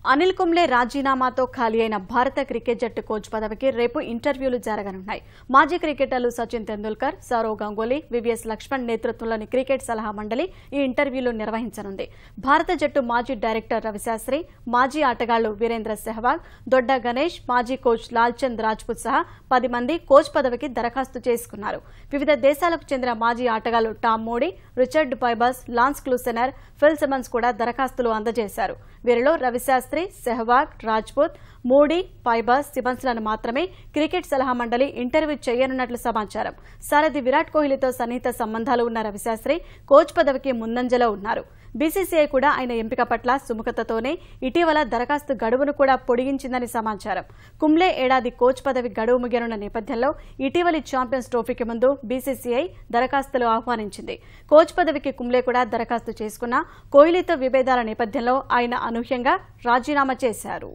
అనిల్ కుంబ్లే రాజీనామాతో ఖాళీ అయిన భారత క్రికెట్ జట్టు కోచ్ పదవికి రేపు ఇంటర్వ్యూలు జరగనున్నాయి. మాజీ క్రికెటర్లు సచిన్ తెందుల్కర్, సౌరవ్ గంగూలీ, వివిఎస్ లక్ష్మణ్ నేతృత్వంలోని క్రికెట్ సలహా మండలి ఈ ఇంటర్వ్యూలు నిర్వహించనుంది. భారత జట్టు మాజీ డైరెక్టర్ రవిశాస్త్రి, మాజీ ఆటగాళ్లు వీరేంద్ర సెహ్వాగ్, దొడ్డ గణేష్, మాజీ కోచ్ లాల్చంద్ రాజ్పుత్ సహా 10 మంది కోచ్ పదవికి దరఖాస్తు చేసుకున్నారు. వివిధ దేశాలకు చెందిన మాజీ ఆటగాళ్లు Tom Moody, Richard Pybus, Lance Klusener, Phil Simmons కూడా దరఖాస్తులు అందజేశారు. వీరిలో రవిశాస్త్రి, సెహ్వాగ్, రాజ్పుత్, మోడీ, పైబస్, సిమన్స్లను మాత్రమే క్రికెట్ సలహా మండలి ఇంటర్వ్యూ చేయనున్నట్లు సమాచారం. సారథి విరాట్ కోహ్లీతో సన్నిహిత సంబంధాలు ఉన్న రవిశాస్త్రి కోచ్ పదవికి ముందంజలో ఉన్నారు. బీసీసీఐ కూడా ఆయన ఎంపిక పట్ల సుముఖతతోనే ఇటీవల దరఖాస్తు గడువును కూడా పొడిగించిందని సమాచారం. కుంబ్లే ఏడాది కోచ్ పదవి గడువు ముగియనున్న నేపథ్యంలో ఇటీవలి ఛాంపియన్స్ ట్రోఫీకి ముందు బీసీసీఐ దరఖాస్తులు ఆహ్వానించింది. కోచ్ పదవికి కుంబ్లే కూడా దరఖాస్తు చేసుకున్న కోహ్లీతో విభేదాల నేపథ్యంలో ఆయన అనూహ్యంగా రాజీనామా చేశారు.